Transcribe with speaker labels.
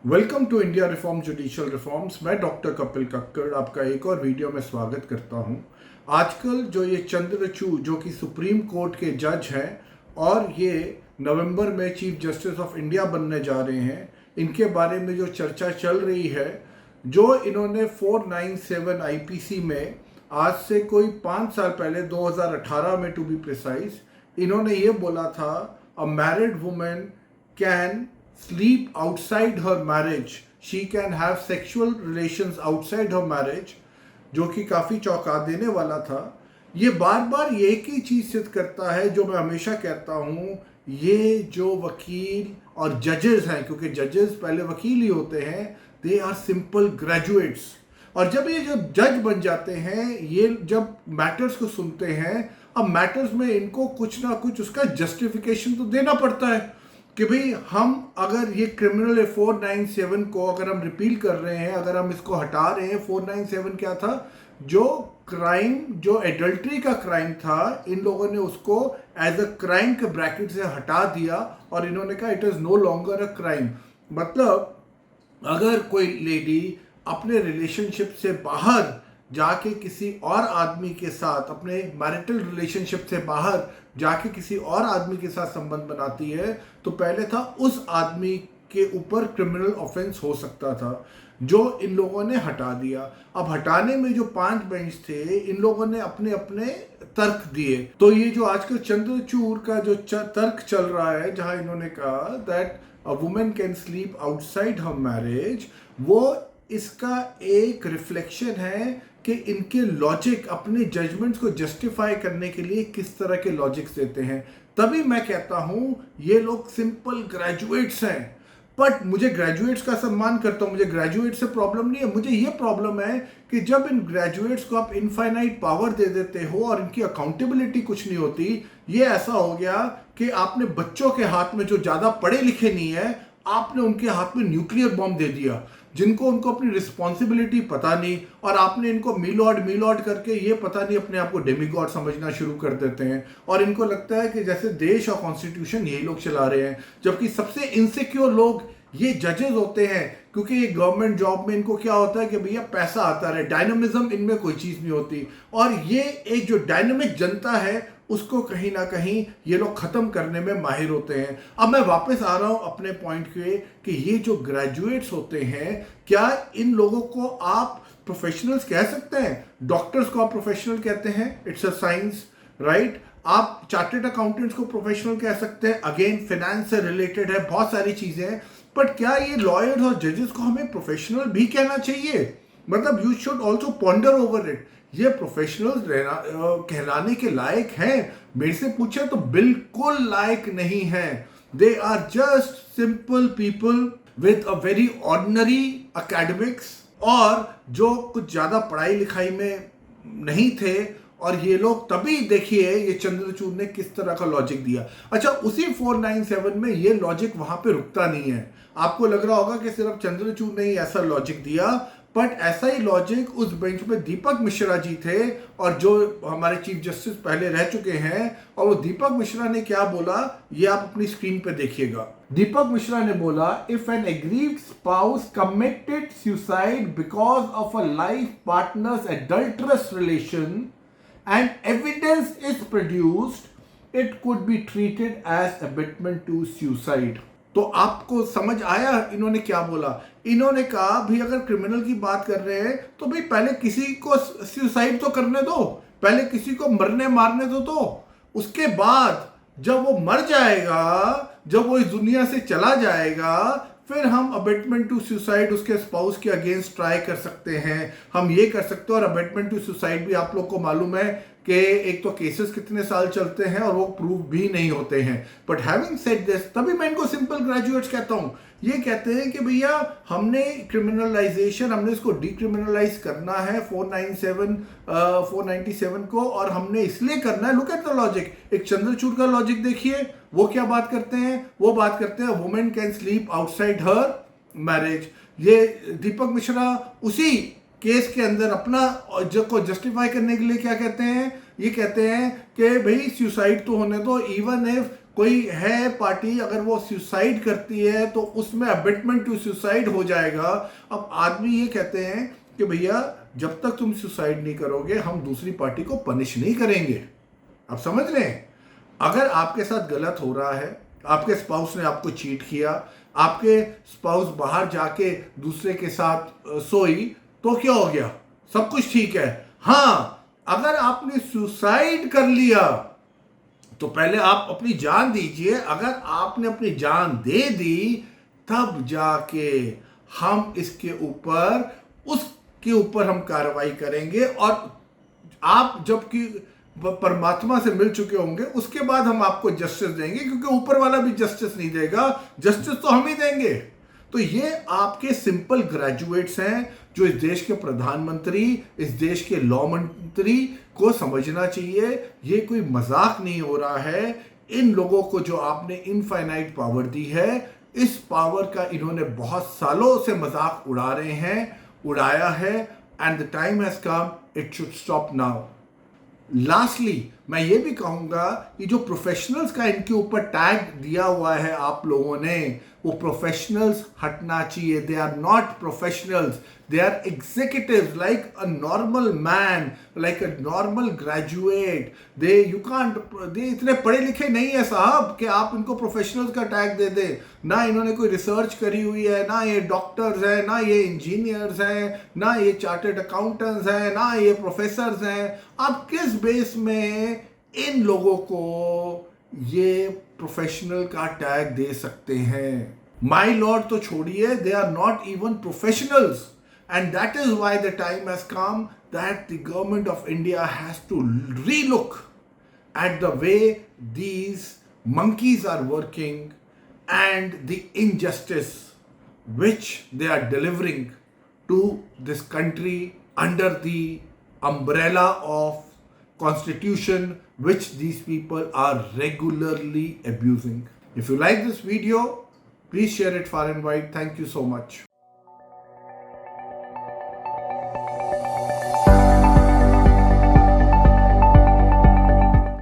Speaker 1: Welcome to India reform judicial reforms. मैं doctor Kapil Kakkar आपका एक और वीडियो में स्वागत करता हूं। आजकल जो ये चंद्रचूड़ जो कि सुप्रीम कोर्ट के जज हैं और ये नवंबर में चीफ जस्टिस ऑफ इंडिया बनने जा रहे हैं, इनके बारे में जो चर्चा चल रही है, जो इन्होंने 497 आईपीसी में आज से कोई 5 साल पहले 2018 में टू बी प्रिसाइज, इन्होंने ये बोला था a married women can sleep outside her marriage, she can have sexual relations outside her marriage, जो कि काफ़ी चौंका देने वाला था। ये बार बार एक ही चीज़ सिद्ध करता है जो मैं हमेशा कहता हूँ, ये जो वकील और जजेस हैं, क्योंकि जजेस पहले वकील ही होते हैं, दे आर सिंपल ग्रेजुएट्स। और जब ये जब जज बन जाते हैं, ये जब मैटर्स को सुनते हैं, अब मैटर्स में इनको कुछ ना कुछ उसका जस्टिफिकेशन तो देना पड़ता है कि भाई हम अगर ये क्रिमिनल 497 को अगर हम रिपील कर रहे हैं, अगर हम इसको हटा रहे हैं। 497 क्या था? जो क्राइम, जो एडल्ट्री का क्राइम था, इन लोगों ने उसको एज अ क्राइम के ब्रैकेट से हटा दिया और इन्होंने कहा it is no longer a crime. मतलब अगर कोई लेडी अपने रिलेशनशिप से बाहर जाके किसी और आदमी के साथ, अपने मैरिटल रिलेशनशिप से बाहर जाके किसी और आदमी के साथ संबंध बनाती है, तो पहले था उस आदमी के ऊपर क्रिमिनल ऑफेंस हो सकता था, जो इन लोगों ने हटा दिया। अब हटाने में जो 5 बेंच थे, इन लोगों ने अपने अपने तर्क दिए। तो ये जो आजकल चंद्रचूड़ का जो तर्क चल रहा है, जहां इन्होंने कहा that a women can sleep outside her marriage, वो इसका एक रिफ्लेक्शन है कि इनके लॉजिक, अपने जजमेंट्स को जस्टिफाई करने के लिए किस तरह के लॉजिक्स देते हैं। तभी मैं कहता हूं ये लोग सिंपल ग्रेजुएट्स हैं। बट मुझे ग्रेजुएट्स का सम्मान करता हूं, मुझे ग्रेजुएट से प्रॉब्लम नहीं है। मुझे ये प्रॉब्लम है कि जब इन ग्रेजुएट्स को आप इनफाइनाइट पावर दे देते हो और इनकी अकाउंटेबिलिटी कुछ नहीं होती। ये ऐसा हो गया कि आपने बच्चों के हाथ में, जो ज़्यादा पढ़े लिखे नहीं है, आपने उनके हाथ में न्यूक्लियर बॉम्ब दे दिया, जिनको उनको अपनी रिस्पॉन्सिबिलिटी पता नहीं, और आपने इनको मीलॉर्ड करके ये पता नहीं अपने आप को डेमीगॉड समझना शुरू कर देते हैं। और इनको लगता है कि जैसे देश और कॉन्स्टिट्यूशन यही लोग चला रहे हैं, जबकि सबसे इनसिक्योर लोग ये जजेस होते हैं। क्योंकि ये गवर्नमेंट जॉब में इनको क्या होता है कि भैया पैसा आता रहे, डायनामिज्म इनमें कोई चीज़ नहीं होती। और ये एक जो डायनामिक जनता है, उसको कहीं ना कहीं ये लोग ख़त्म करने में माहिर होते हैं। अब मैं वापस आ रहा हूँ अपने पॉइंट पे कि ये जो ग्रेजुएट्स होते हैं, क्या इन लोगों को आप प्रोफेशनल्स कह सकते हैं? डॉक्टर्स को आप प्रोफेशनल कहते हैं, इट्स अ साइंस, राइट? आप चार्टर्ड अकाउंटेंट्स को प्रोफेशनल कह सकते हैं, अगेन फाइनेंस से रिलेटेड है, बहुत सारी चीज़ें हैं। बट क्या ये लॉयर्स और जजेस को हमें प्रोफेशनल भी कहना चाहिए? मतलब you should also ponder over it. ये प्रोफेशनल्स कहलाने के लायक हैं? मेरे से पूछे तो बिल्कुल लायक नहीं है। They are just simple people with a very ordinary academics, और जो कुछ ज़्यादा पढ़ाई लिखाई में नहीं थे। और ये लोग, तभी देखिए ये चंद्रचूड़ ने किस तरह का लॉजिक दिया। अच्छा, उसी 497 में ये लॉजिक वहां पे रुकता नहीं है। आपको लग रहा होगा कि सिर्फ चंद्रचूड़ ने ही ऐसा लॉजिक दिया, बट ऐसा ही लॉजिक उस बेंच पे दीपक मिश्रा जी थे, और जो हमारे चीफ जस्टिस पहले रह चुके हैं। और वो दीपक मिश्रा ने क्या बोला, ये आप अपनी स्क्रीन पे देखिएगा। दीपक मिश्रा ने बोला, if an aggrieved spouse committed suicide because of a life partner's adulterous relation and evidence is produced, it could be treated as abetment to suicide। तो आपको समझ आया इन्होंने क्या बोला? इन्होंने कहा भाई अगर क्रिमिनल की बात कर रहे हैं तो भाई पहले किसी को सुसाइड तो करने दो, पहले किसी को मरने मारने दो, उसके बाद जब वो मर जाएगा, जब वो इस दुनिया से चला जाएगा, फिर हम अबेटमेंट टू सुसाइड उसके स्पाउस के अगेंस्ट ट्राई कर सकते हैं। हम ये कर सकते हैं। और अबेटमेंट टू सुसाइड भी आप लोग को मालूम है कि एक तो केसेस कितने साल चलते हैं और वो प्रूव भी नहीं होते हैं। बट हैविंग सेड दिस, तभी मैं इनको सिंपल ग्रेजुएट्स कहता हूं। ये कहते हैं कि भैया हमने क्रिमिनलाइजेशन, हमने इसको डिक्रिमिनलाइज करना है 497 को, और हमने इसलिए करना है। Look at the logic. एक चंद्रचूड़ का लॉजिक देखिए, वो क्या बात करते हैं? वो बात करते हैं women can sleep outside her marriage. ये दीपक मिश्रा उसी केस के अंदर अपना को जस्टिफाई करने के लिए क्या कहते हैं? ये कहते हैं कि भाई सुसाइड तो होने दो, इवन इफ कोई है पार्टी, अगर वो सुसाइड करती है तो उसमें अबेटमेंट टू सुसाइड हो जाएगा। अब आदमी ये कहते हैं कि भैया जब तक तुम सुसाइड नहीं करोगे हम दूसरी पार्टी को पनिश नहीं करेंगे। आप समझ रहे हैं? अगर आपके साथ गलत हो रहा है, आपके स्पाउस ने आपको चीट किया, आपके स्पाउस बाहर जाके दूसरे के साथ सोई, तो क्या हो गया? सब कुछ ठीक है। हाँ, अगर आपने सुसाइड कर लिया तो पहले आप अपनी जान दीजिए। अगर आपने अपनी जान दे दी तब जाके हम इसके ऊपर उसके ऊपर हम कार्रवाई करेंगे, और आप जबकि परमात्मा से मिल चुके होंगे उसके बाद हम आपको जस्टिस देंगे, क्योंकि ऊपर वाला भी जस्टिस नहीं देगा, जस्टिस तो हम ही देंगे। तो ये आपके सिंपल ग्रेजुएट्स हैं जो इस देश के प्रधानमंत्री, इस देश के लॉ मंत्री को समझना चाहिए। ये कोई मजाक नहीं हो रहा है। इन लोगों को जो आपने इनफाइनाइट पावर दी है, इस पावर का इन्होंने बहुत सालों से मजाक उड़ा रहे हैं, उड़ाया है, and the time has come, it should stop now. Lastly मैं ये भी कहूंगा कि जो प्रोफेशनल्स का इनके ऊपर टैग दिया हुआ है आप लोगों ने, वो प्रोफेशनल्स हटना चाहिए। They are not professionals, they are executives like a normal man, like a normal graduate. They इतने पढ़े लिखे नहीं है साहब कि आप इनको प्रोफेशनल्स का टैग दे दे। ना इन्होंने कोई रिसर्च करी हुई है, ना ये डॉक्टर्स हैं, ना ये इंजीनियर्स हैं, ना ये चार्टर्ड अकाउंटेंट्स हैं, ना ये प्रोफेसर्स हैं। आप किस बेस में इन लोगों को ये प्रोफेशनल का टैग दे सकते हैं? माई लॉर्ड तो छोड़िए, they are not even professionals, and that is why the time has come that the government of India has to relook at the way these monkeys are working and the injustice which they are delivering to this country under the umbrella of constitution which these people are regularly abusing. If you like this video, please share it far and wide. Thank you so much.